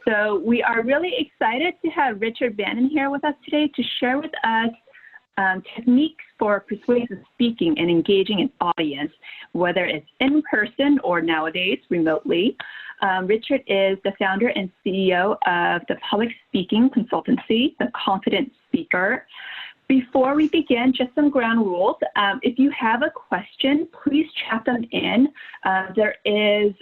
So we are really excited to have Richard Bannin here with us today to share with us techniques for persuasive speaking and engaging an audience, whether it's in person or nowadays remotely. Richard is the founder and CEO of the public speaking consultancy, The Confident Speaker. Before we begin, just some ground rules. If you have a question, please chat them in. There is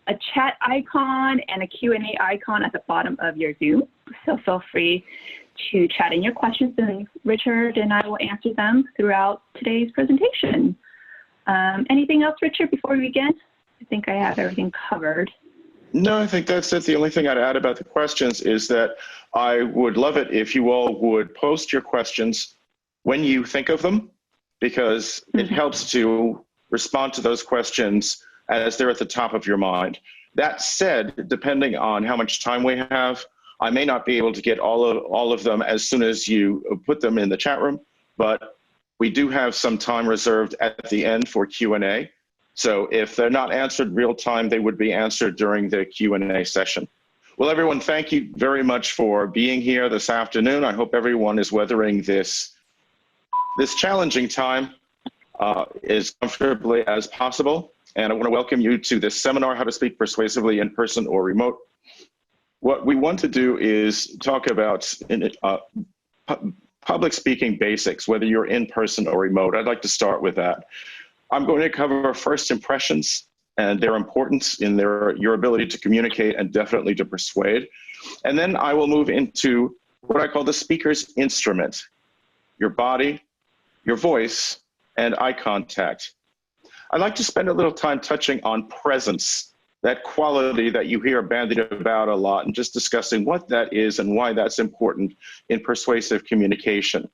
a chat icon and a Q&A icon at the bottom of your Zoom. So feel free to chat in your questions, and Richard and I will answer them throughout today's presentation. Anything else, Richard, before we begin? I think I have everything covered. No, I think that's it. The only thing I'd add about the questions is that I would love it if you all would post your questions when you think of them, because it helps to respond to those questions as they're at the top of your mind. That said, depending on how much time we have, I may not be able to get all of them as soon as you put them in the chat room, but we do have some time reserved at the end for Q&A. So if they're not answered real time, they would be answered during the Q&A session. Well, everyone, thank you very much for being here this afternoon. I hope everyone is weathering this challenging time as comfortably as possible. And I want to welcome you to this seminar, How to Speak Persuasively in Person or Remote. What we want to do is talk about public speaking basics, whether you're in person or remote. I'd like to start with that. I'm going to cover first impressions and their importance in your ability to communicate and definitely to persuade. And then I will move into what I call the speaker's instrument, your body, your voice, and eye contact. I'd like to spend a little time touching on presence, that quality that you hear bandied about a lot, and just discussing what that is and why that's important in persuasive communication.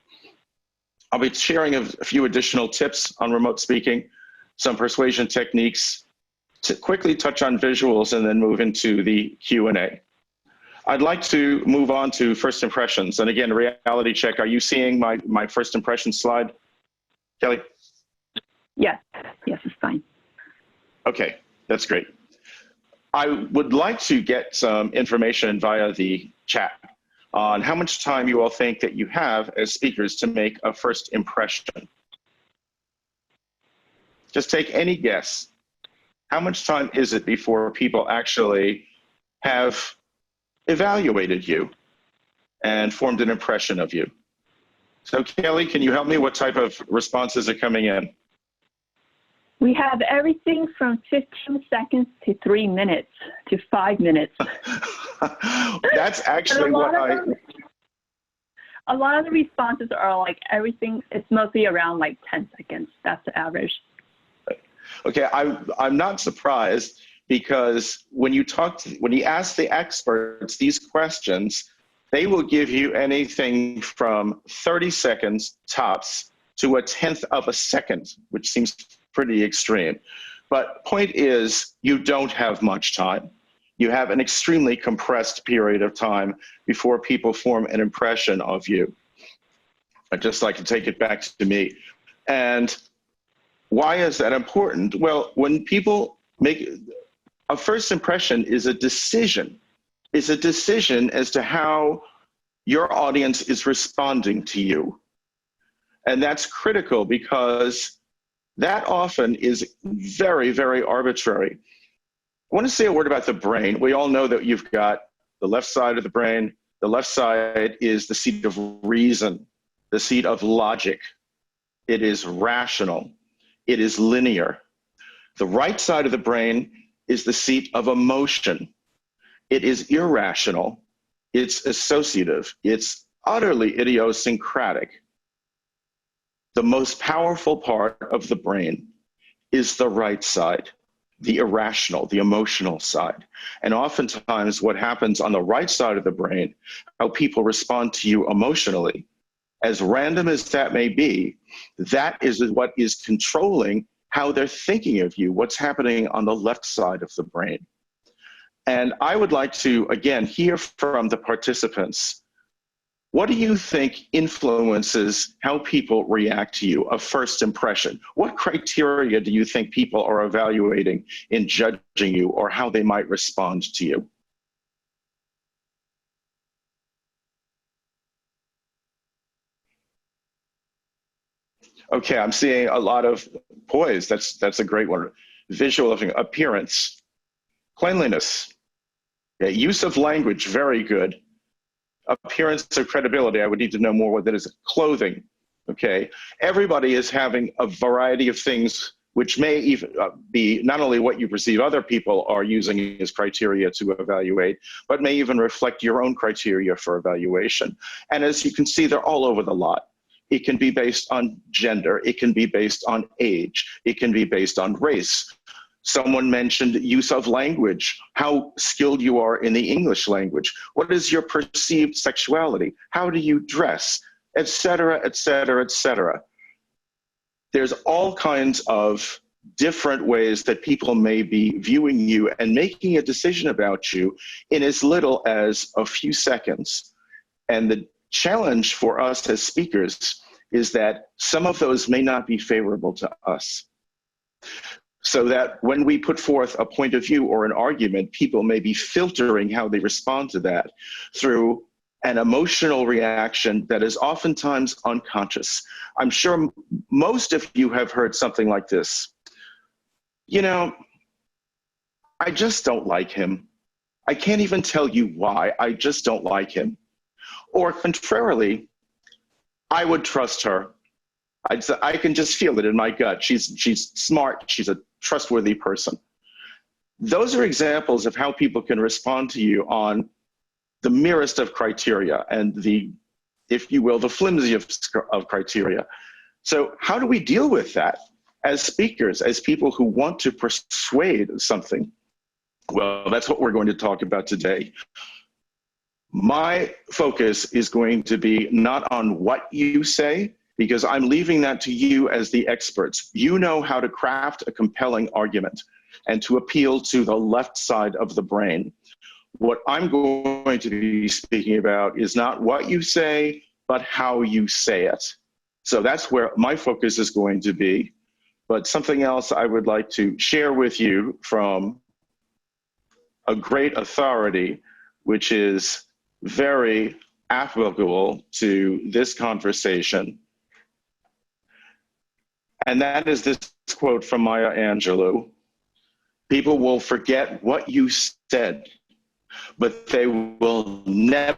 I'll be sharing a few additional tips on remote speaking, some persuasion techniques, to quickly touch on visuals, and then move into the Q&A. I'd like to move on to first impressions. And again, reality check, are you seeing my first impression slide? Kelly? Yes, it's fine. Okay, that's great. I would like to get some information via the chat on how much time you all think that you have as speakers to make a first impression. Just take any guess. How much time is it before people actually have evaluated you and formed an impression of you? So Kelly, can you help me? What type of responses are coming in? We have everything from 15 seconds to 3 minutes to 5 minutes. That's actually what a lot of the responses are like everything, it's mostly around like 10 seconds. That's the average. Okay, I'm not surprised, because when you ask the experts these questions, they will give you anything from 30 seconds tops to a tenth of a second, which seems pretty extreme. But point is, you don't have much time. You have an extremely compressed period of time before people form an impression of you. I'd just like to take it back to me. And why is that important? Well, when people make a first impression is a decision as to how your audience is responding to you. And that's critical, because that often is very, very arbitrary. I want to say a word about the brain. We all know that you've got the left side of the brain. The left side is the seat of reason, the seat of logic. It is rational. It is linear. The right side of the brain is the seat of emotion. It is irrational. It's associative. It's utterly idiosyncratic. The most powerful part of the brain is the right side, the irrational, the emotional side. And oftentimes what happens on the right side of the brain, how people respond to you emotionally, as random as that may be, that is what is controlling how they're thinking of you, what's happening on the left side of the brain. And I would like to, again, hear from the participants. What do you think influences how people react to you, a first impression? What criteria do you think people are evaluating in judging you or how they might respond to you? Okay, I'm seeing a lot of poise. That's a great one. Visual appearance, cleanliness, yeah, use of language, very good. Appearance of credibility, I would need to know more what that is. Clothing, okay? Everybody is having a variety of things which may even be not only what you perceive other people are using as criteria to evaluate, but may even reflect your own criteria for evaluation. And as you can see, they're all over the lot. It can be based on gender, it can be based on age, it can be based on race. Someone mentioned use of language, how skilled you are in the English language. What is your perceived sexuality? How do you dress? Et cetera, et cetera, et cetera. There's all kinds of different ways that people may be viewing you and making a decision about you in as little as a few seconds. And the challenge for us as speakers is that some of those may not be favorable to us. So that when we put forth a point of view or an argument, people may be filtering how they respond to that through an emotional reaction that is oftentimes unconscious. I'm sure most of you have heard something like this. You know, I just don't like him. I can't even tell you why. I just don't like him. Or contrarily, I would trust her. I can just feel it in my gut. She's smart. She's a trustworthy person. Those are examples of how people can respond to you on the merest of criteria and the, if you will, the flimsiest of criteria. So how do we deal with that as speakers, as people who want to persuade something? Well, that's what we're going to talk about today. My focus is going to be not on what you say, because I'm leaving that to you as the experts. You know how to craft a compelling argument and to appeal to the left side of the brain. What I'm going to be speaking about is not what you say, but how you say it. So that's where my focus is going to be. But something else I would like to share with you from a great authority, which is very applicable to this conversation. And that is this quote from Maya Angelou. People will forget what you said, but they will never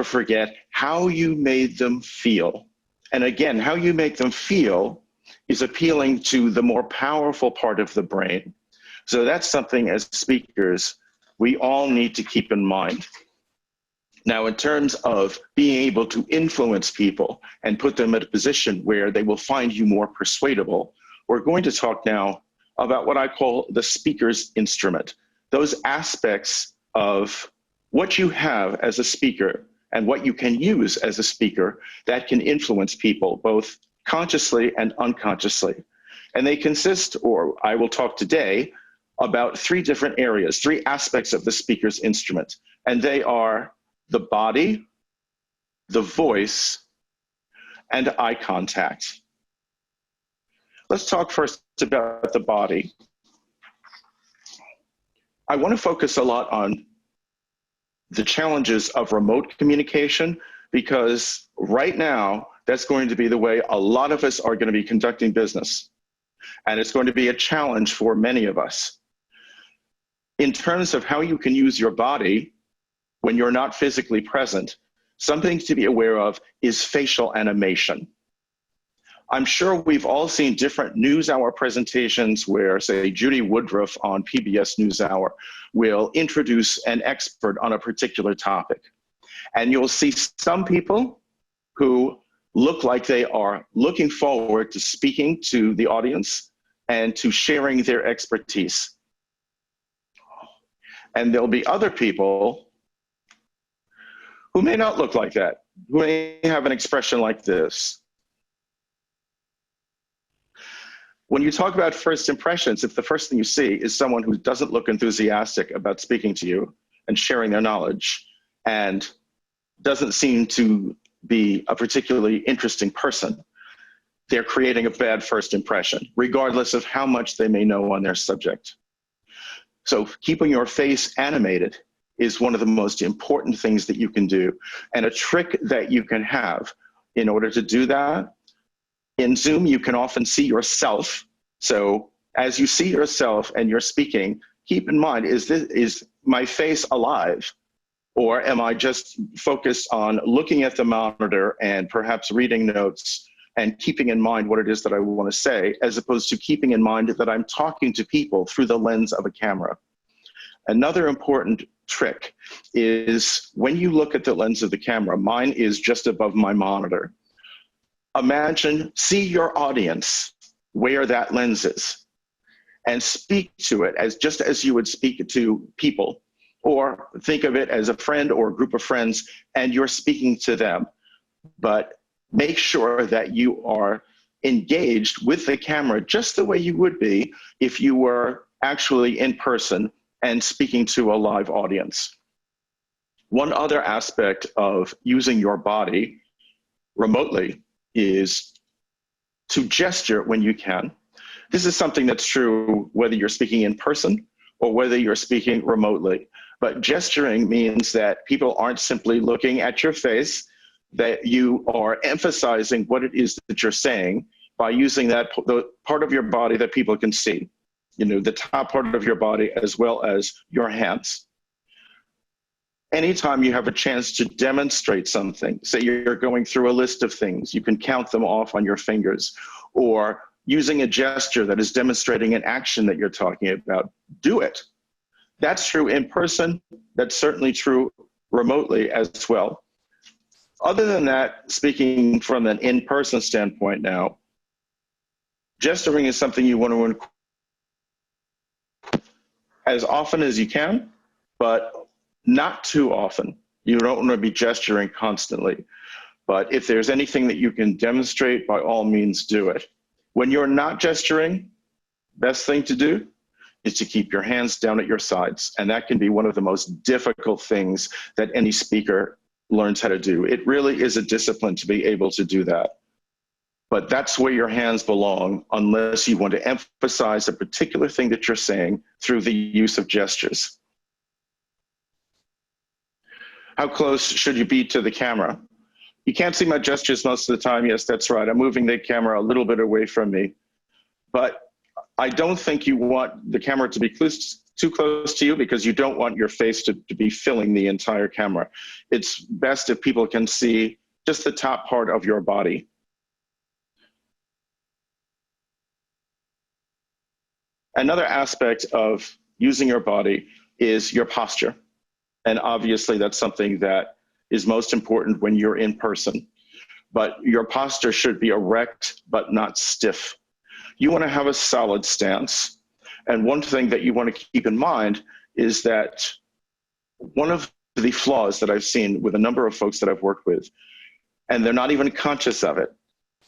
forget how you made them feel. And again, how you make them feel is appealing to the more powerful part of the brain. So that's something as speakers, we all need to keep in mind. Now, in terms of being able to influence people and put them in a position where they will find you more persuadable, we're going to talk now about what I call the speaker's instrument. Those aspects of what you have as a speaker and what you can use as a speaker that can influence people, both consciously and unconsciously. And they consist, or I will talk today, about three different areas, three aspects of the speaker's instrument. And they are the body, the voice, and eye contact. Let's talk first about the body. I want to focus a lot on the challenges of remote communication, because right now, that's going to be the way a lot of us are going to be conducting business. And it's going to be a challenge for many of us. In terms of how you can use your body when you're not physically present, something to be aware of is facial animation. I'm sure we've all seen different NewsHour presentations where, say, Judy Woodruff on PBS NewsHour will introduce an expert on a particular topic. And you'll see some people who look like they are looking forward to speaking to the audience and to sharing their expertise. And there'll be other people who may not look like that, who may have an expression like this. When you talk about first impressions, if the first thing you see is someone who doesn't look enthusiastic about speaking to you and sharing their knowledge and doesn't seem to be a particularly interesting person, they're creating a bad first impression, regardless of how much they may know on their subject. So keeping your face animated is one of the most important things that you can do. And a trick that you can have in order to do that In Zoom, you can often see yourself. So as you see yourself and you're speaking, keep in mind, is my face alive? Or am I just focused on looking at the monitor and perhaps reading notes and keeping in mind what it is that I want to say, as opposed to keeping in mind that I'm talking to people through the lens of a camera? Another important trick is when you look at the lens of the camera, mine is just above my monitor. Imagine, see your audience where that lens is and speak to it just as you would speak to people, or think of it as a friend or a group of friends and you're speaking to them. But make sure that you are engaged with the camera just the way you would be if you were actually in person and speaking to a live audience. One other aspect of using your body remotely is to gesture when you can. This is something that's true whether you're speaking in person or whether you're speaking remotely. But gesturing means that people aren't simply looking at your face, that you are emphasizing what it is that you're saying by using the part of your body that people can see. You know, the top part of your body as well as your hands. Anytime you have a chance to demonstrate something, say you're going through a list of things, you can count them off on your fingers, or using a gesture that is demonstrating an action that you're talking about, do it. That's true in person. That's certainly true remotely as well. Other than that, speaking from an in-person standpoint now, gesturing is something you want to incorporate as often as you can, but not too often. You don't want to be gesturing constantly. But if there's anything that you can demonstrate, by all means, do it. When you're not gesturing, best thing to do is to keep your hands down at your sides. And that can be one of the most difficult things that any speaker learns how to do. It really is a discipline to be able to do that. But that's where your hands belong, unless you want to emphasize a particular thing that you're saying through the use of gestures. How close should you be to the camera? You can't see my gestures most of the time. Yes, that's right. I'm moving the camera a little bit away from me. But I don't think you want the camera to be too close to you, because you don't want your face to be filling the entire camera. It's best if people can see just the top part of your body. Another aspect of using your body is your posture. And obviously that's something that is most important when you're in person. But your posture should be erect, but not stiff. You want to have a solid stance. And one thing that you want to keep in mind is that one of the flaws that I've seen with a number of folks that I've worked with, and they're not even conscious of it,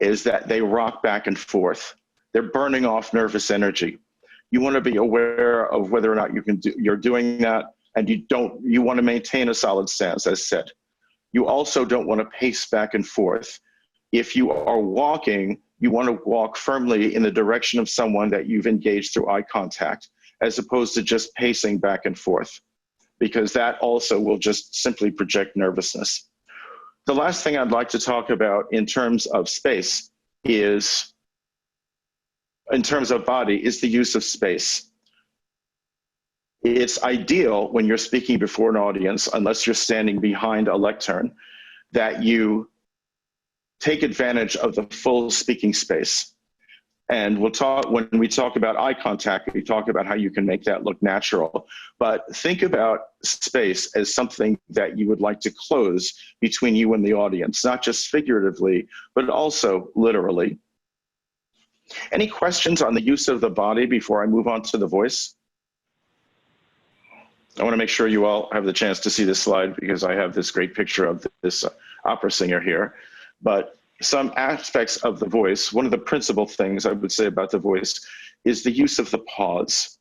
is that they rock back and forth. They're burning off nervous energy. You want to be aware of whether or not you're doing that, and you want to maintain a solid stance, as said. You also don't want to pace back and forth. If you are walking, you want to walk firmly in the direction of someone that you've engaged through eye contact, as opposed to just pacing back and forth, because that also will just simply project nervousness. The last thing I'd like to talk about in terms of space is, in terms of body, is the use of space. It's ideal when you're speaking before an audience, unless you're standing behind a lectern, that you take advantage of the full speaking space. And when we talk about eye contact, we talk about how you can make that look natural. But think about space as something that you would like to close between you and the audience, not just figuratively, but also literally. Any questions on the use of the body before I move on to the voice? I want to make sure you all have the chance to see this slide, because I have this great picture of this opera singer here. But some aspects of the voice, one of the principal things I would say about the voice is the use of the pause.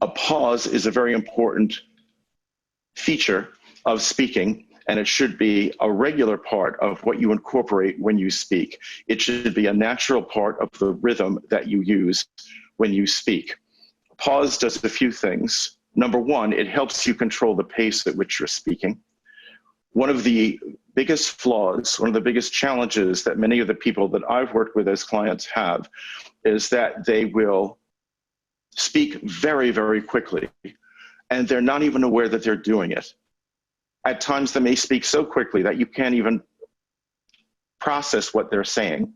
A pause is a very important feature of speaking, and it should be a regular part of what you incorporate when you speak. It should be a natural part of the rhythm that you use when you speak. Pause does a few things. Number one, it helps you control the pace at which you're speaking. One of the biggest flaws, one of the biggest challenges that many of the people that I've worked with as clients have is that they will speak very, very quickly, and they're not even aware that they're doing it. At times, they may speak so quickly that you can't even process what they're saying.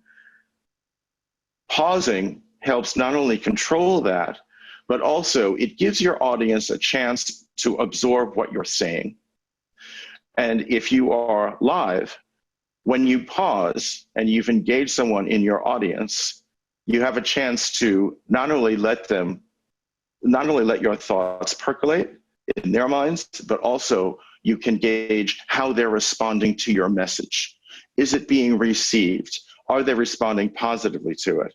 Pausing helps not only control that, but also it gives your audience a chance to absorb what you're saying. And if you are live, when you pause and you've engaged someone in your audience, you have a chance to not only let your thoughts percolate in their minds, but also you can gauge how they're responding to your message. Is it being received? Are they responding positively to it?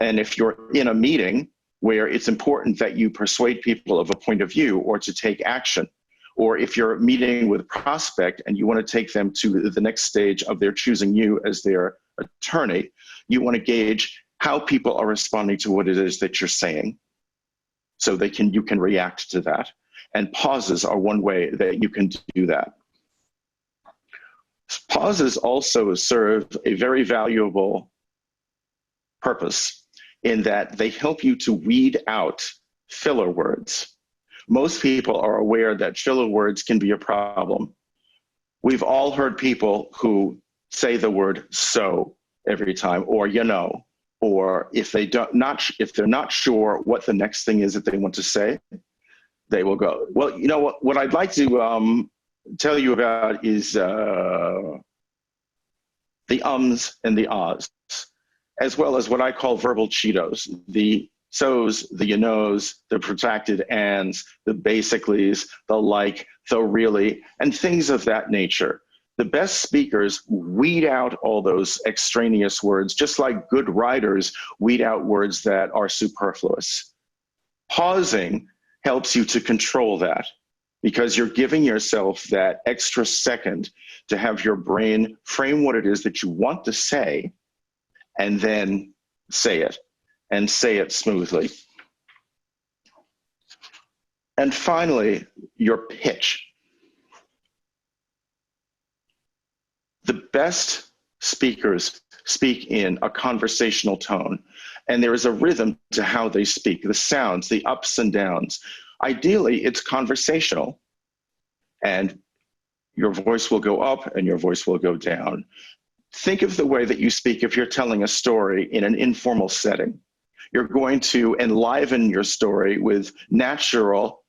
And if you're in a meeting where it's important that you persuade people of a point of view or to take action, or if you're meeting with a prospect and you want to take them to the next stage of their choosing you as their attorney, you want to gauge how people are responding to what it is that you're saying, so you can react to that. And pauses are one way that you can do that. Pauses also serve a very valuable purpose in that they help you to weed out filler words. Most people are aware that filler words can be a problem. We've all heard people who say the word "so" every time, or "you know," or if they're not sure what the next thing is that they want to say, they will go, well, you know what I'd like to tell you about is the ums and the ahs, as well as what I call verbal Cheetos, the so's, the you knows, the protracted ands, the basicallys, the like, the really, and things of that nature. The best speakers weed out all those extraneous words, just like good writers weed out words that are superfluous. Pausing helps you to control that, because you're giving yourself that extra second to have your brain frame what it is that you want to say, and then say it, and say it smoothly. And finally, your pitch. The best speakers speak in a conversational tone, and there is a rhythm to how they speak, the sounds, the ups and downs. Ideally, it's conversational, and your voice will go up and your voice will go down. Think of the way that you speak if you're telling a story in an informal setting. You're going to enliven your story with natural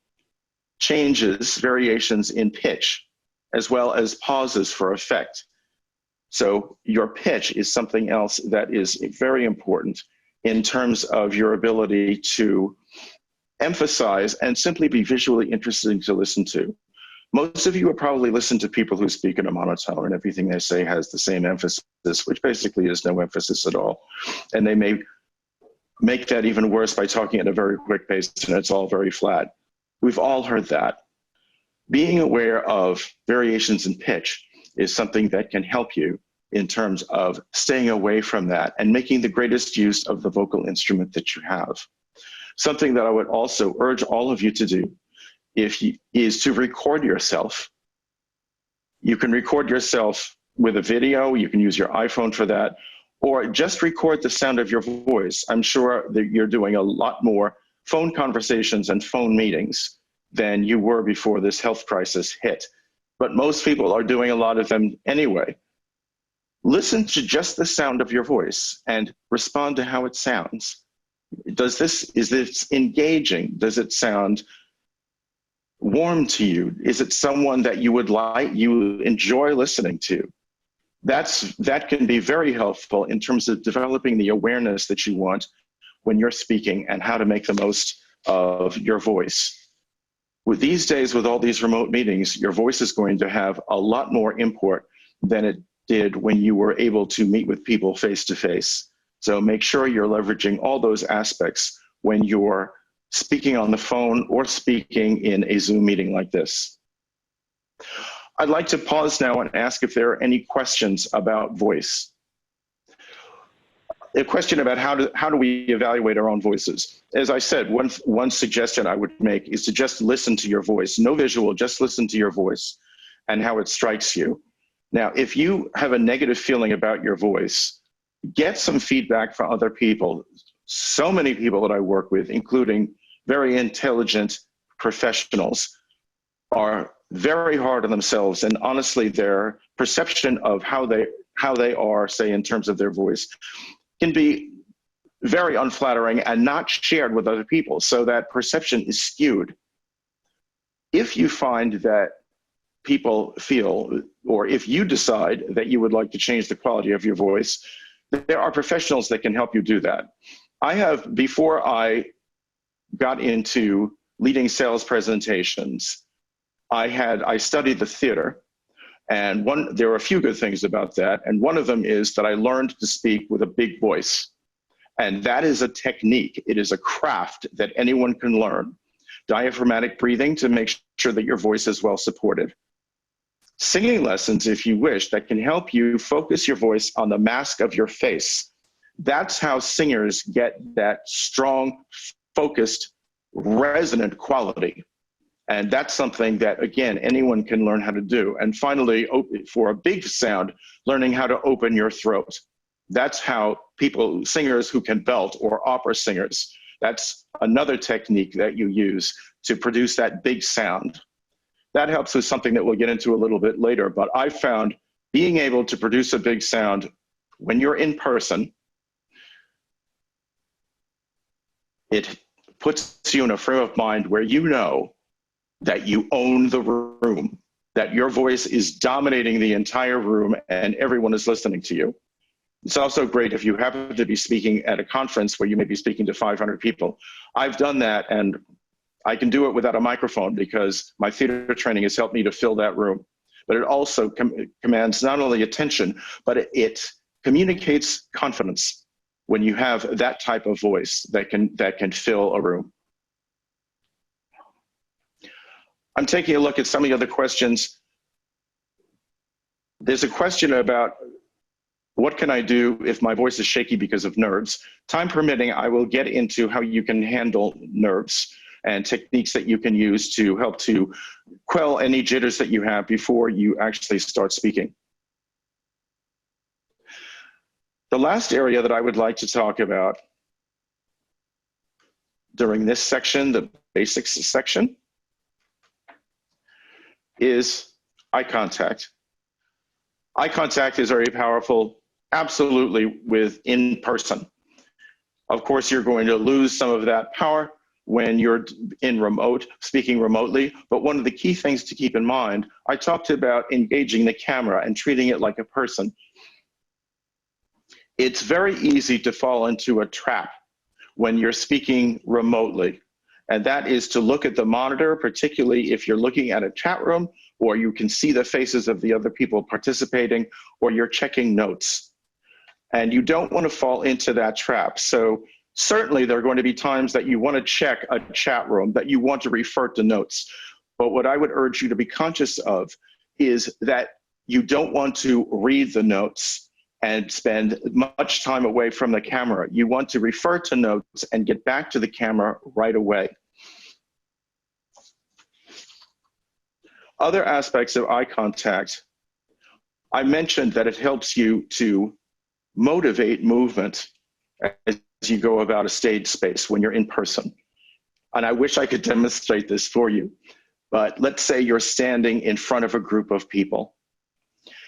changes, variations in pitch, as well as pauses for effect. So your pitch is something else that is very important in terms of your ability to emphasize and simply be visually interesting to listen to. Most of you will probably listen to people who speak in a monotone and everything they say has the same emphasis, which basically is no emphasis at all. And they may make that even worse by talking at a very quick pace, and it's all very flat. We've all heard that. Being aware of variations in pitch is something that can help you in terms of staying away from that and making the greatest use of the vocal instrument that you have. Something that I would also urge all of you to do is to record yourself. You can record yourself with a video, you can use your iPhone for that, or just record the sound of your voice. I'm sure that you're doing a lot more phone conversations and phone meetings than you were before this health crisis hit. But most people are doing a lot of them anyway. Listen to just the sound of your voice and respond to how it sounds. Is this engaging? Does it sound warm to you? Is it someone that you enjoy listening to? That can be very helpful in terms of developing the awareness that you want when you're speaking and how to make the most of your voice. With these days, with all these remote meetings, your voice is going to have a lot more import than it did when you were able to meet with people face to face. So make sure you're leveraging all those aspects when you're speaking on the phone or speaking in a Zoom meeting like this. I'd like to pause now and ask if there are any questions about voice. A question about how do we evaluate our own voices? As I said, one suggestion I would make is to just listen to your voice. No visual, just listen to your voice and how it strikes you. Now, if you have a negative feeling about your voice, get some feedback from other people. So many people that I work with, including very intelligent professionals, are very hard on themselves, and honestly, their perception of how they are, say, in terms of their voice, can be very unflattering and not shared with other people. So that perception is skewed. If you find that people feel, or if you decide that you would like to change the quality of your voice, there are professionals that can help you do that. Before I got into leading sales presentations, I studied the theater, and there are a few good things about that. And one of them is that I learned to speak with a big voice. And that is a technique. It is a craft that anyone can learn. Diaphragmatic breathing to make sure that your voice is well supported. Singing lessons, if you wish, that can help you focus your voice on the mask of your face. That's how singers get that strong, focused, resonant quality. And that's something that, again, anyone can learn how to do. And finally, for a big sound, learning how to open your throat. That's how singers who can belt, or opera singers, that's another technique that you use to produce that big sound. That helps with something that we'll get into a little bit later, but I found being able to produce a big sound when you're in person, it puts you in a frame of mind where you know that you own the room, that your voice is dominating the entire room and everyone is listening to you. It's also great if you happen to be speaking at a conference where you may be speaking to 500 people. I've done that, and I can do it without a microphone because my theater training has helped me to fill that room. But it also commands not only attention, but it communicates confidence when you have that type of voice that can fill a room. I'm taking a look at some of the other questions. There's a question about what can I do if my voice is shaky because of nerves? Time permitting, I will get into how you can handle nerves and techniques that you can use to help to quell any jitters that you have before you actually start speaking. The last area that I would like to talk about during this section, the basics section, is eye contact. Eye contact is very powerful, absolutely, with in person. Of course, you're going to lose some of that power when you're speaking remotely, but one of the key things to keep in mind, I talked about engaging the camera and treating it like a person. It's very easy to fall into a trap when you're speaking remotely, and that is to look at the monitor, particularly if you're looking at a chat room, or you can see the faces of the other people participating, or you're checking notes. And you don't want to fall into that trap. So certainly there are going to be times that you want to check a chat room, that you want to refer to notes. But what I would urge you to be conscious of is that you don't want to read the notes and spend much time away from the camera. You want to refer to notes and get back to the camera right away. Other aspects of eye contact, I mentioned that it helps you to motivate movement as you go about a stage space when you're in person. And I wish I could demonstrate this for you, but let's say you're standing in front of a group of people.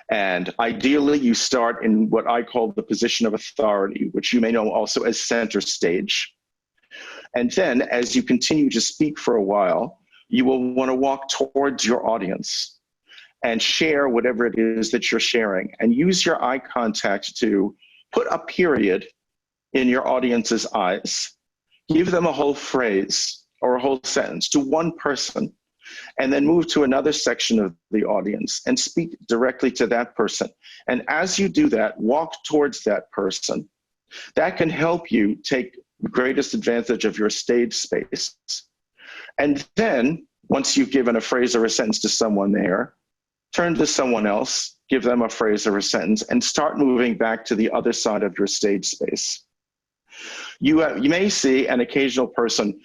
And ideally, you start in what I call the position of authority, which you may know also as center stage. And then as you continue to speak for a while, you will want to walk towards your audience and share whatever it is that you're sharing, and use your eye contact to put a period in your audience's eyes. Give them a whole phrase or a whole sentence to one person, and then move to another section of the audience and speak directly to that person. And as you do that, walk towards that person. That can help you take the greatest advantage of your stage space. And then, once you've given a phrase or a sentence to someone there, turn to someone else, give them a phrase or a sentence, and start moving back to the other side of your stage space. You may see an occasional person,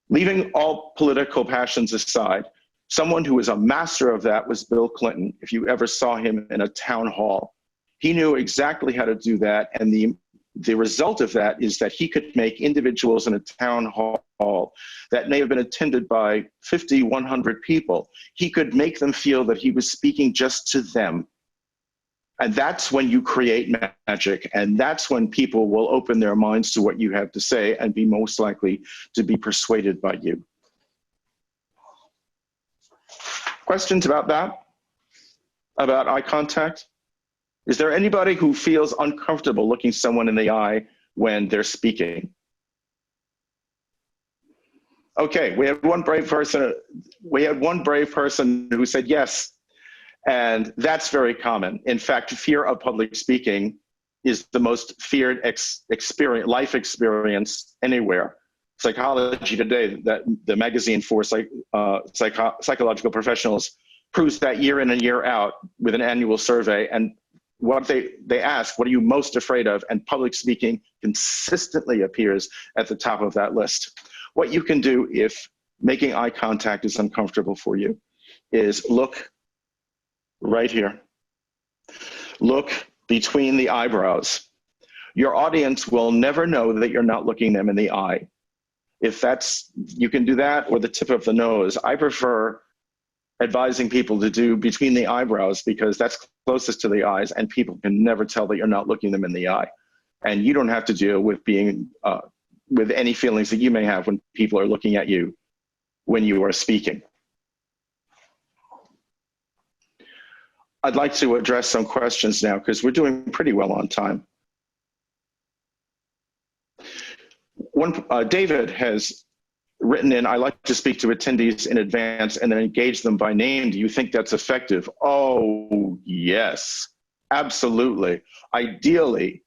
leaving all political passions aside, Someone who was a master of that was Bill Clinton. If you ever saw him in a town hall, he knew exactly how to do that. And the result of that is that he could make individuals in a town hall that may have been attended by 50, 100 people, he could make them feel that he was speaking just to them. And that's when you create magic. And that's when people will open their minds to what you have to say and be most likely to be persuaded by you. Questions about that? About eye contact? Is there anybody who feels uncomfortable looking someone in the eye when they're speaking? Okay, we had one brave person. We had one brave person who said yes, and that's very common. In fact, fear of public speaking is the most feared life experience anywhere. Psychology Today, that the magazine for psychological professionals, proves that year in and year out with an annual survey. And what they ask, what are you most afraid of? And public speaking consistently appears at the top of that list. What you can do if making eye contact is uncomfortable for you is look right here. Look between the eyebrows. Your audience will never know that you're not looking them in the eye. If you can do that, or the tip of the nose. I prefer advising people to do between the eyebrows because that's closest to the eyes and people can never tell that you're not looking them in the eye. And you don't have to deal with being, with any feelings that you may have when people are looking at you when you are speaking. I'd like to address some questions now because we're doing pretty well on time. David has written in, I like to speak to attendees in advance and then engage them by name. Do you think that's effective? Oh, yes, absolutely. Ideally,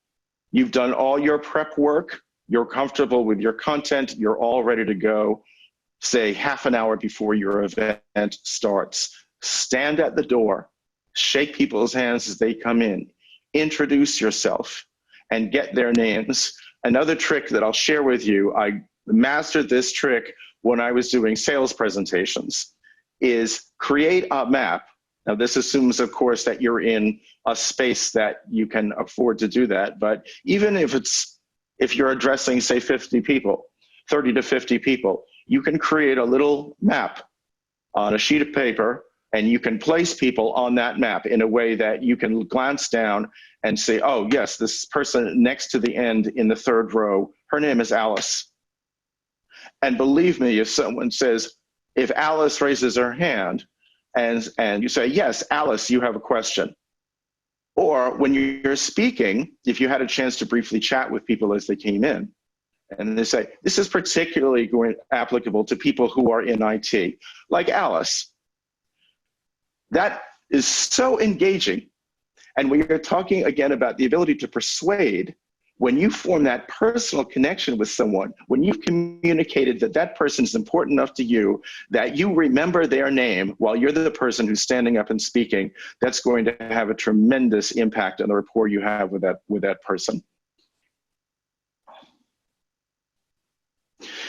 you've done all your prep work, you're comfortable with your content, you're all ready to go, say half an hour before your event starts. Stand at the door, shake people's hands as they come in, introduce yourself, and get their names. Another trick that I'll share with you, I mastered this trick when I was doing sales presentations, is create a map. Now this assumes, of course, that you're in a space that you can afford to do that. But even if you're addressing, say, 50 people, 30 to 50 people, you can create a little map on a sheet of paper and you can place people on that map in a way that you can glance down and say, oh yes, this person next to the end in the third row, her name is Alice. And believe me, if someone says, if Alice raises her hand and you say, yes, Alice, you have a question. Or when you're speaking, if you had a chance to briefly chat with people as they came in, and they say, this is particularly applicable to people who are in IT, like Alice. That is so engaging. And when you're talking again about the ability to persuade, when you form that personal connection with someone, when you've communicated that that person is important enough to you, that you remember their name while you're the person who's standing up and speaking, that's going to have a tremendous impact on the rapport you have with that person.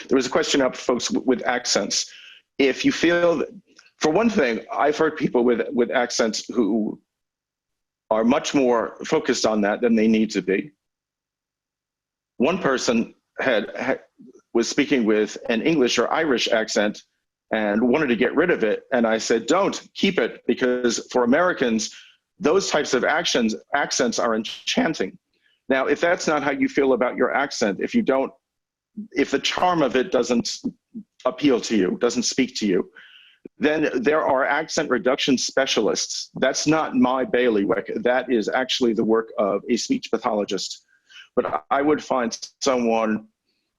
There was a question up, folks, with accents. If you feel, for one thing, I've heard people with accents who are much more focused on that than they need to be. One person was speaking with an English or Irish accent and wanted to get rid of it. And I said, don't, keep it, because for Americans, those types of accents are enchanting. Now, if that's not how you feel about your accent, if the charm of it doesn't appeal to you, doesn't speak to you, then there are accent reduction specialists. That's not my bailiwick. That is actually the work of a speech pathologist. But I would find someone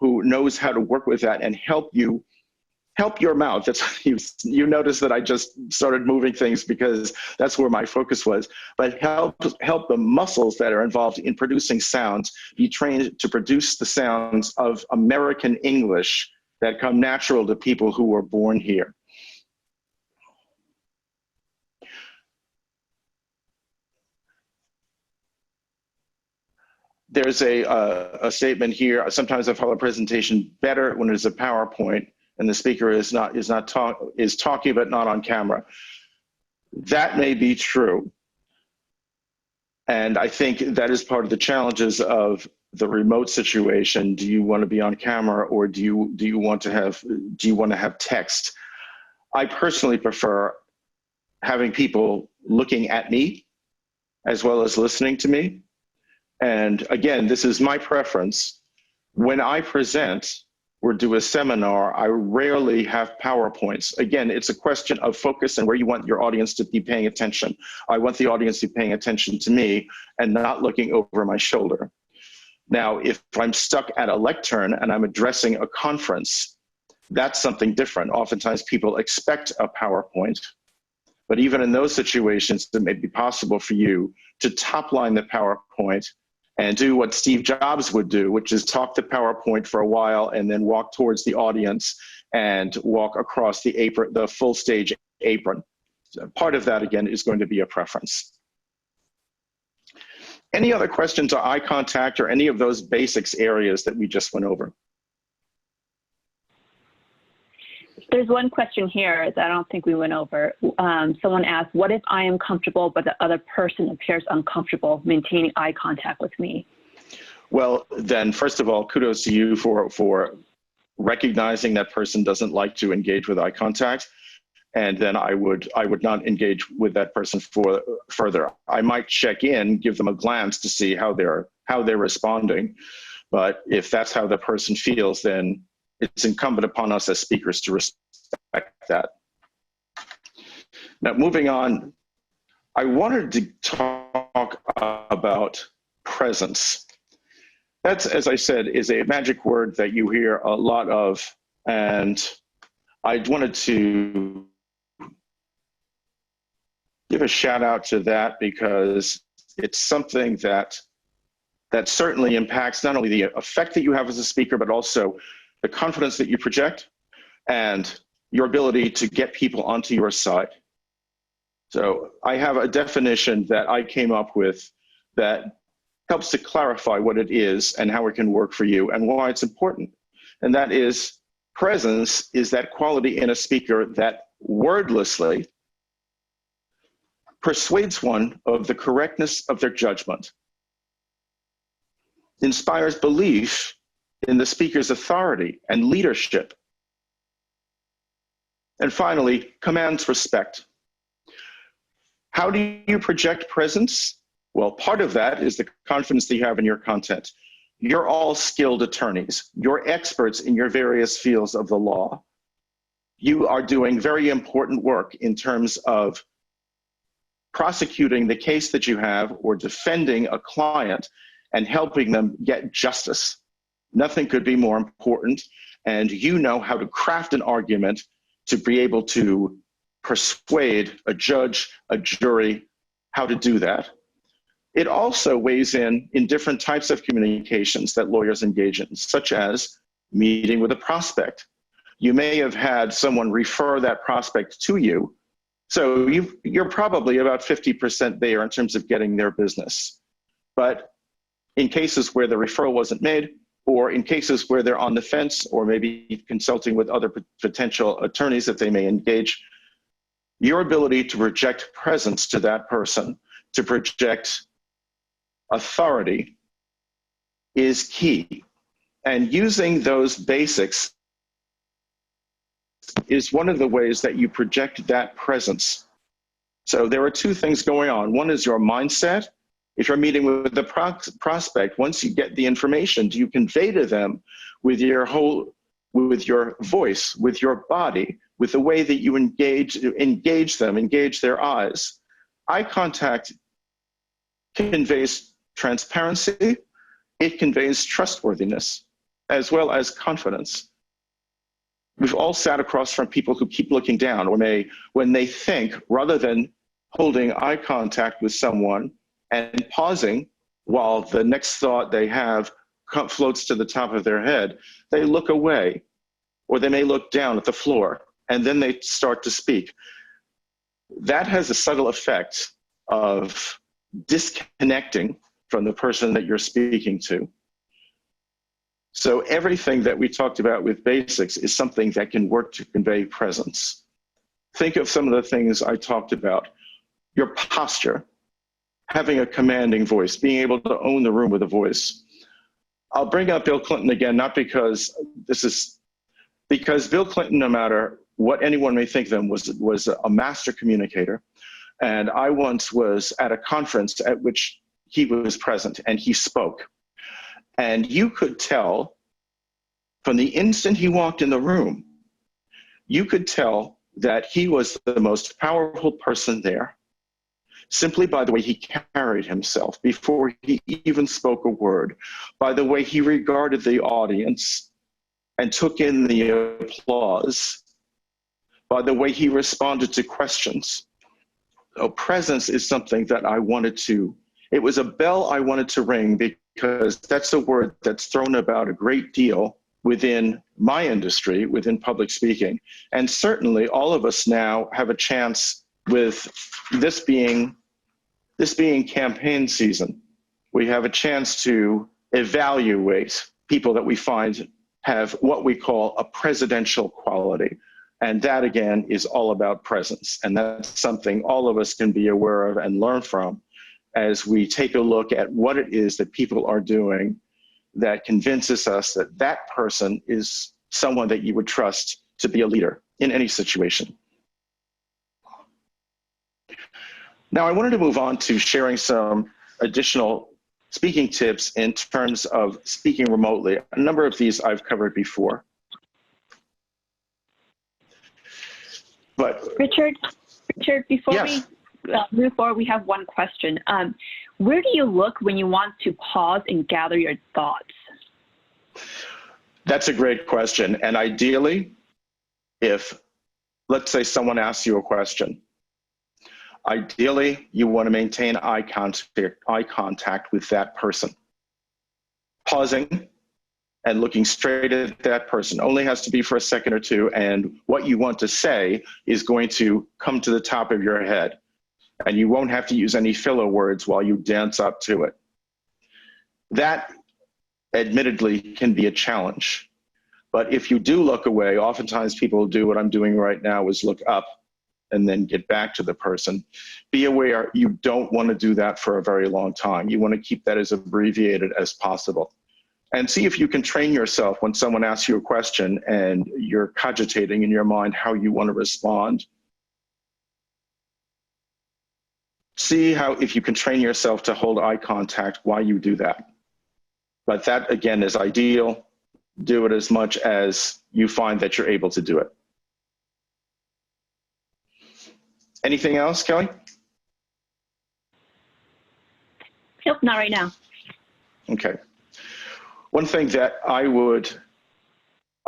who knows how to work with that and help your mouth. That's, you notice that I just started moving things because that's where my focus was. But help the muscles that are involved in producing sounds be trained to produce the sounds of American English that come natural to people who were born here. There's a statement here. Sometimes I follow a presentation better when it's a PowerPoint and the speaker is talking but not on camera. That may be true. And I think that is part of the challenges of the remote situation. Do you want to be on camera, or do you want to have text? I personally prefer having people looking at me as well as listening to me. And again, this is my preference. When I present or do a seminar, I rarely have PowerPoints. Again, it's a question of focus and where you want your audience to be paying attention. I want the audience to be paying attention to me and not looking over my shoulder. Now, if I'm stuck at a lectern and I'm addressing a conference, that's something different. Oftentimes people expect a PowerPoint, but even in those situations, it may be possible for you to top line the PowerPoint and do what Steve Jobs would do, which is talk the PowerPoint for a while and then walk towards the audience and walk across the apron, the full stage apron. So part of that, again, is going to be a preference. Any other questions on eye contact or any of those basics areas that we just went over? There's one question here that I don't think we went over. Someone asked, what if I am comfortable, but the other person appears uncomfortable maintaining eye contact with me? Well, then, first of all, kudos to you for recognizing that person doesn't like to engage with eye contact. And then I would not engage with that person further. I might check in, give them a glance to see how they're responding. But if that's how the person feels, then it's incumbent upon us as speakers to respect that. Now, moving on, I wanted to talk about presence. That's, as I said, is a magic word that you hear a lot of, and I wanted to give a shout out to that because it's something that certainly impacts not only the effect that you have as a speaker, but also the confidence that you project and your ability to get people onto your side. So I have a definition that I came up with that helps to clarify what it is and how it can work for you and why it's important. And that is, presence is that quality in a speaker that wordlessly persuades one of the correctness of their judgment, inspires belief in the speaker's authority and leadership, and finally, commands respect. How do you project presence? Well, part of that is the confidence that you have in your content. You're all skilled attorneys. You're experts in your various fields of the law. You are doing very important work in terms of prosecuting the case that you have or defending a client and helping them get justice. Nothing could be more important, and you know how to craft an argument to be able to persuade a judge, a jury, how to do that. It also weighs in different types of communications that lawyers engage in, such as meeting with a prospect. You may have had someone refer that prospect to you, so you're probably about 50% there in terms of getting their business. But in cases where the referral wasn't made, or in cases where they're on the fence, or maybe consulting with other potential attorneys that they may engage, your ability to project presence to that person, to project authority, is key. And using those basics is one of the ways that you project that presence. So there are two things going on. One is your mindset. If you're meeting with the prospect, once you get the information, do you convey to them with your voice, with your body, with the way that you engage them, engage their eyes? Eye contact conveys transparency. It conveys trustworthiness, as well as confidence. We've all sat across from people who keep looking down, or when they think, rather than holding eye contact with someone and pausing while the next thought they have floats to the top of their head, they look away, or they may look down at the floor, and then they start to speak. That has a subtle effect of disconnecting from the person that you're speaking to. So everything that we talked about with basics is something that can work to convey presence. Think of some of the things I talked about. Your posture, having a commanding voice, being able to own the room with a voice. I'll bring up Bill Clinton again, not because because Bill Clinton, no matter what anyone may think of him, was a master communicator. And I once was at a conference at which he was present and he spoke. And you could tell from the instant he walked in the room, you could tell that he was the most powerful person there, simply by the way he carried himself before he even spoke a word, by the way he regarded the audience and took in the applause, by the way he responded to questions. Presence is something that it was a bell I wanted to ring, because that's a word that's thrown about a great deal within my industry, within public speaking. And certainly all of us now have a chance, with this being campaign season, we have a chance to evaluate people that we find have what we call a presidential quality. And that, again, is all about presence. And that's something all of us can be aware of and learn from as we take a look at what it is that people are doing that convinces us that that person is someone that you would trust to be a leader in any situation. Now, I wanted to move on to sharing some additional speaking tips in terms of speaking remotely. A number of these I've covered before. But Richard, before yes. we move forward, we have one question. Where do you look when you want to pause and gather your thoughts? That's a great question. And ideally, if, let's say, someone asks you a question, ideally, you want to maintain eye contact with that person. Pausing and looking straight at that person only has to be for a second or two, and what you want to say is going to come to the top of your head, and you won't have to use any filler words while you dance up to it. That, admittedly, can be a challenge. But if you do look away, oftentimes people do what I'm doing right now, is look up and then get back to the person. Be aware you don't want to do that for a very long time. You want to keep that as abbreviated as possible. And see if you can train yourself when someone asks you a question and you're cogitating in your mind how you want to respond. See if you can train yourself to hold eye contact while you do that. But that, again, is ideal. Do it as much as you find that you're able to do it. Anything else, Kelly? Nope, not right now. Okay. One thing that I would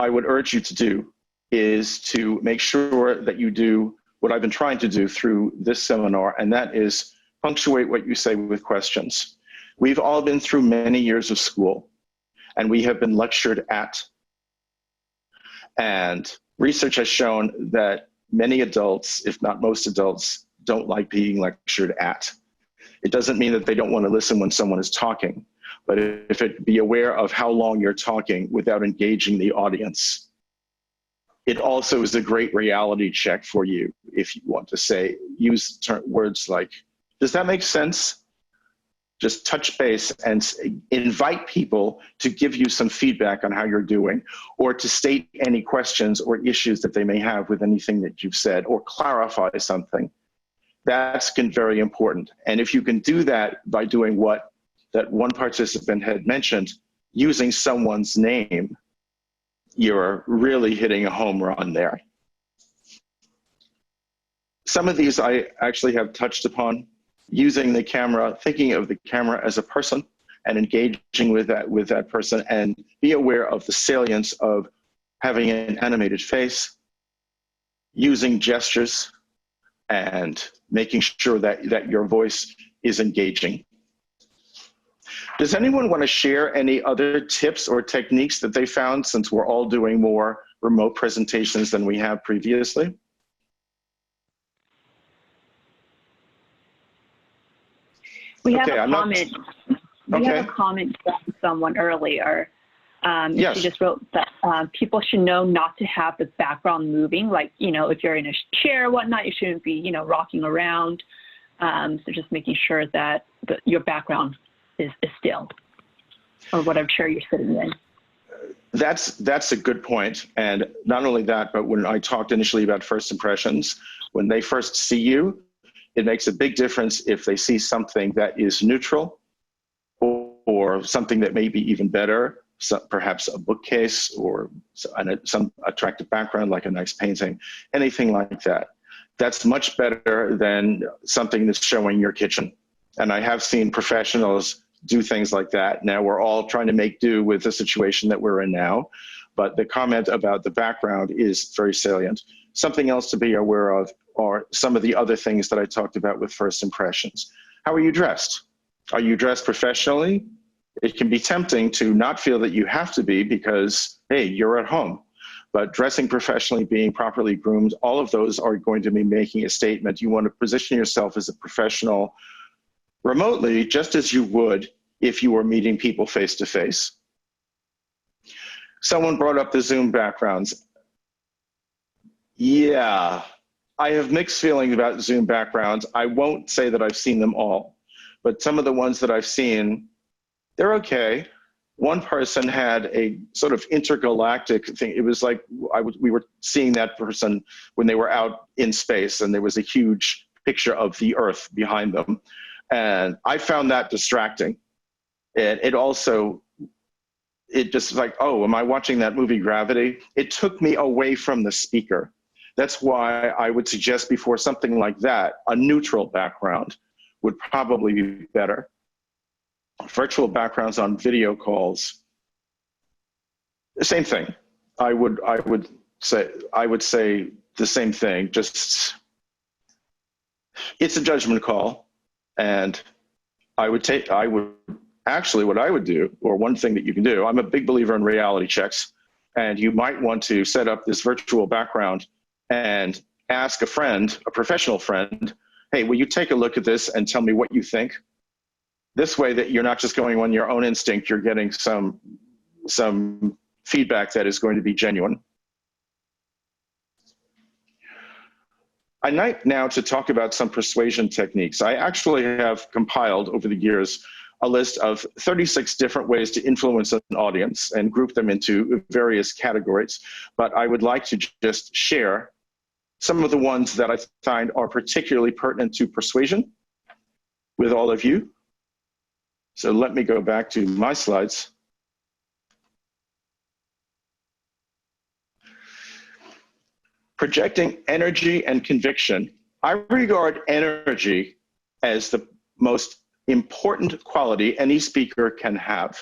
urge you to do is to make sure that you do what I've been trying to do through this seminar, and that is punctuate what you say with questions. We've all been through many years of school, and we have been lectured at. And research has shown that many adults, if not most adults, don't like being lectured at. It doesn't mean that they don't want to listen when someone is talking, but be aware of how long you're talking without engaging the audience. It also is a great reality check for you if you want to use words like, does that make sense? Just touch base and invite people to give you some feedback on how you're doing, or to state any questions or issues that they may have with anything that you've said, or clarify something. That's very important. And if you can do that by doing what that one participant had mentioned, using someone's name, you're really hitting a home run there. Some of these I actually have touched upon. Using the camera, thinking of the camera as a person and engaging with that person, and be aware of the salience of having an animated face, using gestures, and making sure that your voice is engaging. Does anyone want to share any other tips or techniques that they found, since we're all doing more remote presentations than we have previously? We have a comment. We have a comment from someone earlier. Yes. She just wrote that people should know not to have the background moving. Like, if you're in a chair or whatnot, you shouldn't be, rocking around. So just making sure that your background is still, or whatever chair you're sitting in. That's a good point. And not only that, but when I talked initially about first impressions, when they first see you, it makes a big difference if they see something that is neutral or something that may be even better, perhaps a bookcase or some attractive background like a nice painting, anything like that. That's much better than something that's showing your kitchen. And I have seen professionals do things like that. Now we're all trying to make do with the situation that we're in now, but the comment about the background is very salient. Something else to be aware of are some of the other things that I talked about with first impressions. How are you dressed? Are you dressed professionally? It can be tempting to not feel that you have to be because, hey, you're at home. But dressing professionally, being properly groomed, all of those are going to be making a statement. You want to position yourself as a professional remotely, just as you would if you were meeting people face to face. Someone brought up the Zoom backgrounds. Yeah, I have mixed feelings about Zoom backgrounds. I won't say that I've seen them all, but some of the ones that I've seen, they're okay. One person had a sort of intergalactic thing. It was like we were seeing that person when they were out in space, and there was a huge picture of the Earth behind them. And I found that distracting. And it just like, oh, am I watching that movie Gravity? It took me away from the speaker. That's why I would suggest before something like that, a neutral background would probably be better. Virtual backgrounds on video calls, the same thing. I would say the same thing. Just, it's a judgment call, and actually what I would do, or one thing that you can do, I'm a big believer in reality checks, and you might want to set up this virtual background and ask a friend, a professional friend, hey, will you take a look at this and tell me what you think? This way that you're not just going on your own instinct, you're getting some feedback that is going to be genuine. I'd like now to talk about some persuasion techniques. I actually have compiled over the years a list of 36 different ways to influence an audience and group them into various categories. But I would like to just share some of the ones that I find are particularly pertinent to persuasion with all of you. So let me go back to my slides. Projecting energy and conviction. I regard energy as the most important quality any speaker can have.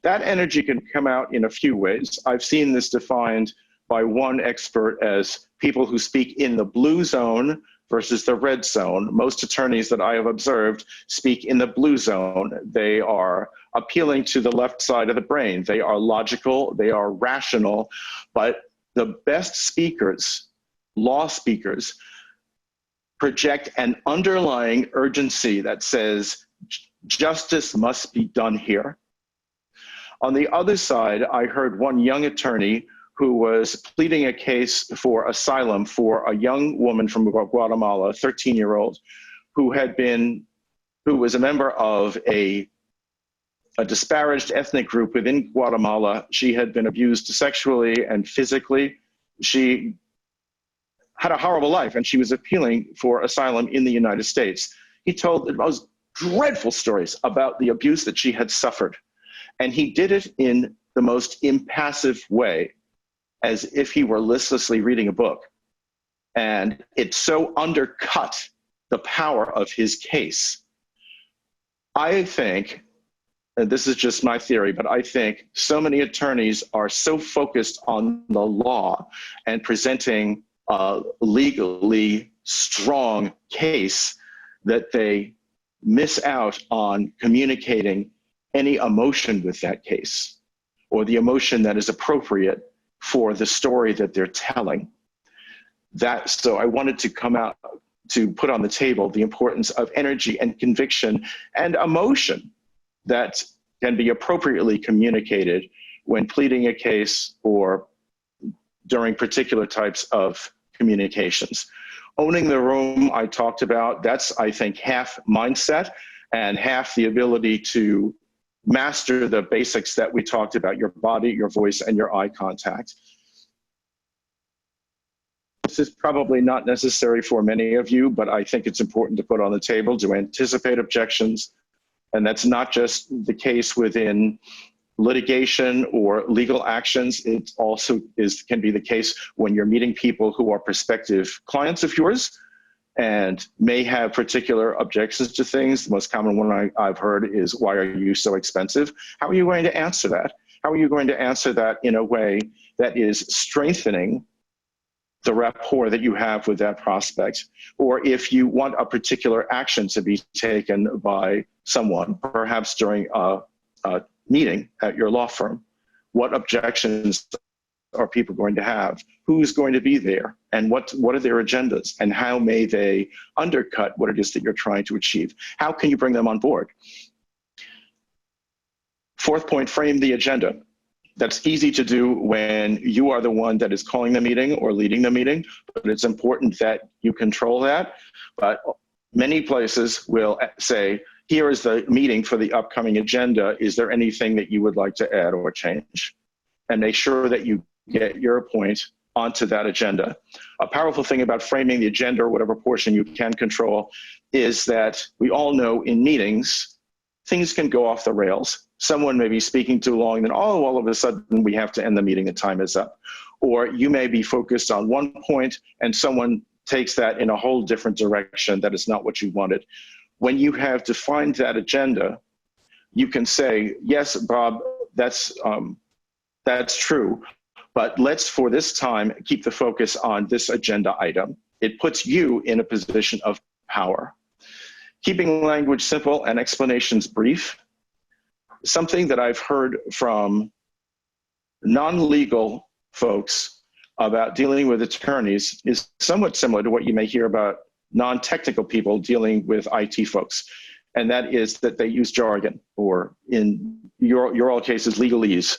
That energy can come out in a few ways. I've seen this defined by one expert as people who speak in the blue zone versus the red zone. Most attorneys that I have observed speak in the blue zone. They are appealing to the left side of the brain. They are logical, they are rational, but the best speakers, law speakers, project an underlying urgency that says justice must be done here. On the other side, I heard one young attorney who was pleading a case for asylum for a young woman from Guatemala, a 13-year-old, who was a member of a disparaged ethnic group within Guatemala. She had been abused sexually and physically. She had a horrible life, and she was appealing for asylum in the United States. He told the most dreadful stories about the abuse that she had suffered. And he did it in the most impassive way, as if he were listlessly reading a book. And it so undercut the power of his case. I think, and this is just my theory, but I think so many attorneys are so focused on the law and presenting a legally strong case that they miss out on communicating any emotion with that case, or the emotion that is appropriate for the story that they're telling. So I wanted to come out to put on the table the importance of energy and conviction and emotion that can be appropriately communicated when pleading a case or during particular types of communications. Owning the room I talked about, that's, I think, half mindset and half the ability to master the basics that we talked about, your body, your voice, and your eye contact. This is probably not necessary for many of you, but I think it's important to put on the table to anticipate objections. And that's not just the case within litigation or legal actions. It also can be the case when you're meeting people who are prospective clients of yours and may have particular objections to things. The most common one I've heard is, why are you so expensive? How are you going to answer that? How are you going to answer that in a way that is strengthening the rapport that you have with that prospect? Or if you want a particular action to be taken by someone, perhaps during a meeting at your law firm, what objections are people going to have? Who's going to be there? And what are their agendas? And how may they undercut what it is that you're trying to achieve? How can you bring them on board? Fourth point, frame the agenda. That's easy to do when you are the one that is calling the meeting or leading the meeting, but it's important that you control that. But many places will say, here is the meeting for the upcoming agenda. Is there anything that you would like to add or change? And make sure that you get your point onto that agenda. A powerful thing about framing the agenda, or whatever portion you can control, is that we all know in meetings, things can go off the rails. Someone may be speaking too long, then all of a sudden we have to end the meeting, the time is up. Or you may be focused on one point and someone takes that in a whole different direction that is not what you wanted. When you have defined that agenda, you can say, yes, Bob, that's true, but let's, for this time, keep the focus on this agenda item. It puts you in a position of power. Keeping language simple and explanations brief. Something that I've heard from non-legal folks about dealing with attorneys is somewhat similar to what you may hear about non-technical people dealing with IT folks. And that is that they use jargon, or in your all cases, legalese.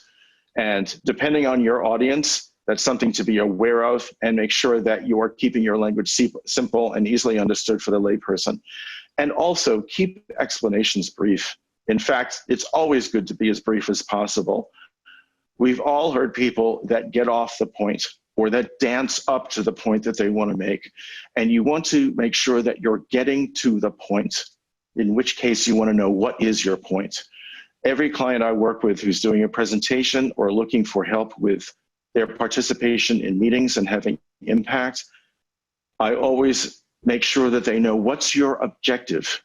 And depending on your audience, that's something to be aware of, and make sure that you are keeping your language simple and easily understood for the layperson. And also keep explanations brief. In fact, it's always good to be as brief as possible. We've all heard people that get off the point, or that dance up to the point that they want to make. And you want to make sure that you're getting to the point, in which case you want to know what is your point. Every client I work with who's doing a presentation or looking for help with their participation in meetings and having impact, I always make sure that they know, what's your objective?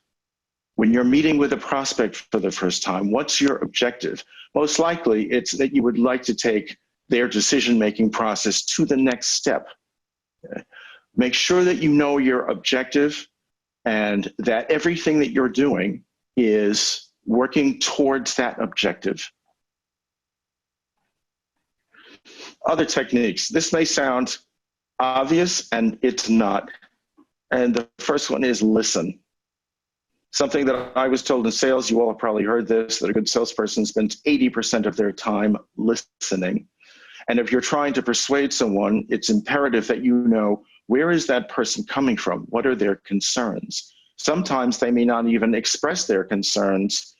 When you're meeting with a prospect for the first time, what's your objective? Most likely it's that you would like to take their decision-making process to the next step. Make sure that you know your objective and that everything that you're doing is working towards that objective. Other techniques. This may sound obvious, and it's not. And the first one is listen. Something that I was told in sales, you all have probably heard this, that a good salesperson spends 80% of their time listening. And if you're trying to persuade someone, it's imperative that you know, where is that person coming from? What are their concerns? Sometimes they may not even express their concerns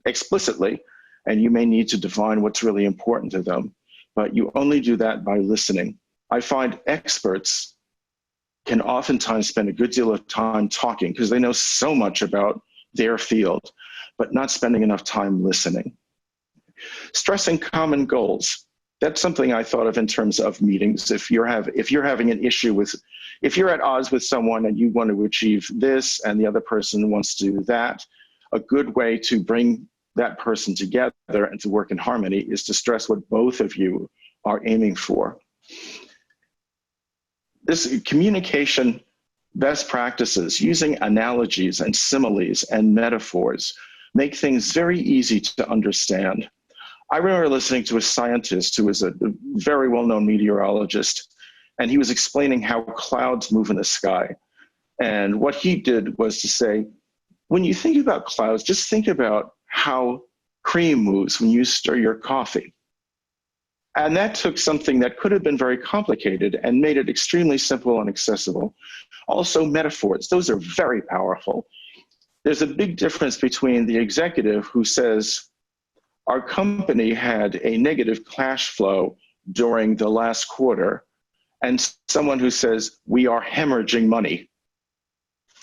explicitly, and you may need to define what's really important to them. But you only do that by listening. I find experts can oftentimes spend a good deal of time talking because they know so much about their field, but not spending enough time listening. Stressing common goals. That's something I thought of in terms of meetings. If you're having an issue with, if you're at odds with someone and you want to achieve this and the other person wants to do that, a good way to bring that person together and to work in harmony is to stress what both of you are aiming for. This communication best practices, using analogies and similes and metaphors, make things very easy to understand. I remember listening to a scientist who was a very well-known meteorologist, and he was explaining how clouds move in the sky. And what he did was to say, when you think about clouds, just think about how cream moves when you stir your coffee. And that took something that could have been very complicated and made it extremely simple and accessible. Also, metaphors, those are very powerful. There's a big difference between the executive who says, our company had a negative cash flow during the last quarter, and someone who says, we are hemorrhaging money.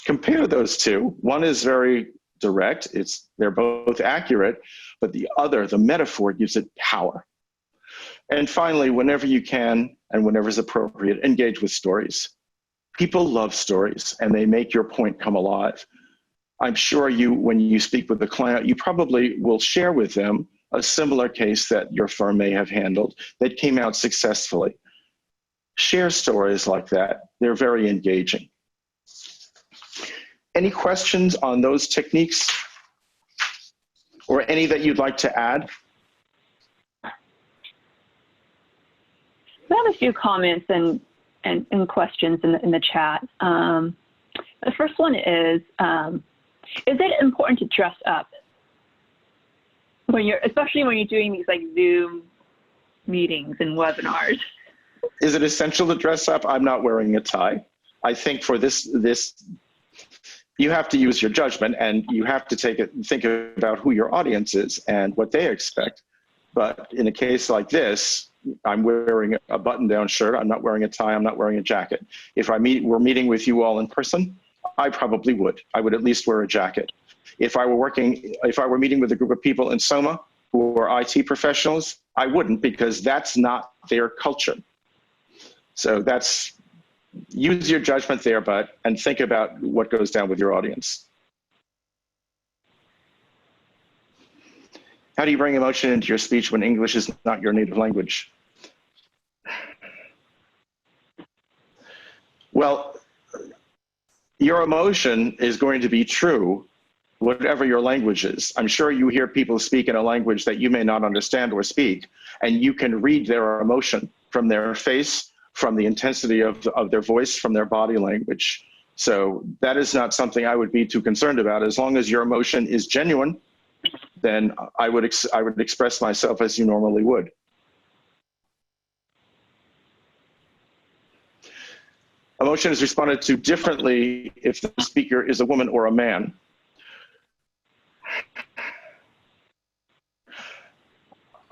Compare those two. One is very direct, they're both accurate, but the other, the metaphor, gives it power. And finally, whenever you can and whenever is appropriate, engage with stories. People love stories and they make your point come alive. I'm sure when you speak with the client, you probably will share with them a similar case that your firm may have handled that came out successfully. Share stories like that. They're very engaging. Any questions on those techniques or any that you'd like to add? We have a few comments and questions in the chat. The first one is it important to dress up especially when you're doing these like Zoom meetings and webinars? Is it essential to dress up? I'm not wearing a tie. I think for this you have to use your judgment and you have to think about who your audience is and what they expect. But in a case like this, I'm wearing a button-down shirt. I'm not wearing a tie. I'm not wearing a jacket. If we're meeting with you all in person, I probably would. I would at least wear a jacket. If I were meeting with a group of people in Soma who are IT professionals, I wouldn't, because that's not their culture. So use your judgment there, and think about what goes down with your audience. How do you bring emotion into your speech when English is not your native language? Well, your emotion is going to be true, whatever your language is. I'm sure you hear people speak in a language that you may not understand or speak, and you can read their emotion from their face, from the intensity of their voice, from their body language. So that is not something I would be too concerned about. As long as your emotion is genuine, then I would express myself as you normally would. Emotion is responded to differently if the speaker is a woman or a man.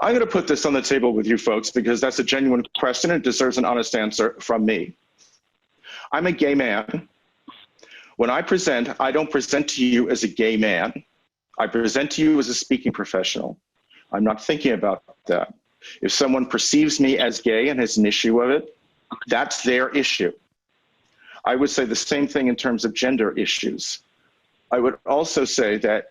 I'm going to put this on the table with you folks because that's a genuine question and it deserves an honest answer from me. I'm a gay man. When I present, I don't present to you as a gay man. I present to you as a speaking professional. I'm not thinking about that. If someone perceives me as gay and has an issue of it, that's their issue. I would say the same thing in terms of gender issues. I would also say that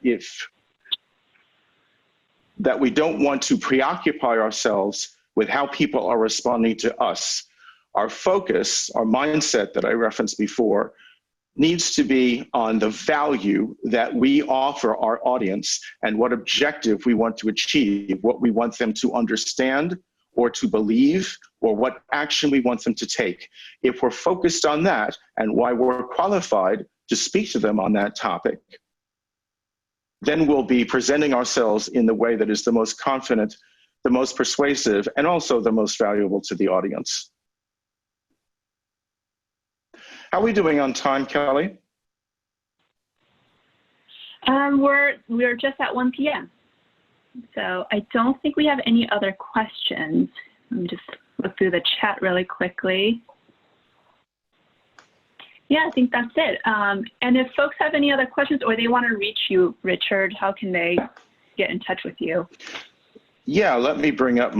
that we don't want to preoccupy ourselves with how people are responding to us. Our focus, our mindset that I referenced before, needs to be on the value that we offer our audience and what objective we want to achieve, what we want them to understand or to believe, or what action we want them to take. If we're focused on that and why we're qualified to speak to them on that topic, then we'll be presenting ourselves in the way that is the most confident, the most persuasive, and also the most valuable to the audience. How are we doing on time, Kelly? We're just at 1 p.m. So I don't think we have any other questions. Let me just look through the chat really quickly. Yeah, I think that's it. And if folks have any other questions or they want to reach you, Richard, how can they get in touch with you? Yeah, let me bring up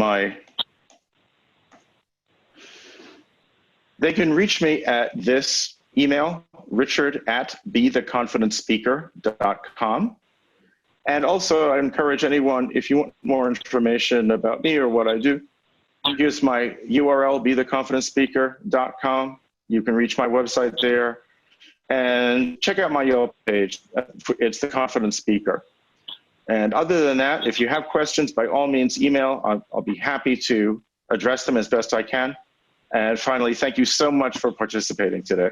they can reach me at this email, richard@betheconfidentspeaker.com. And also I encourage anyone, if you want more information about me or what I do, here's my URL, betheconfidentspeaker.com. You can reach my website there and check out my Yelp page. It's The Confident Speaker. And other than that, if you have questions, by all means, email. I'll be happy to address them as best I can. And finally, thank you so much for participating today.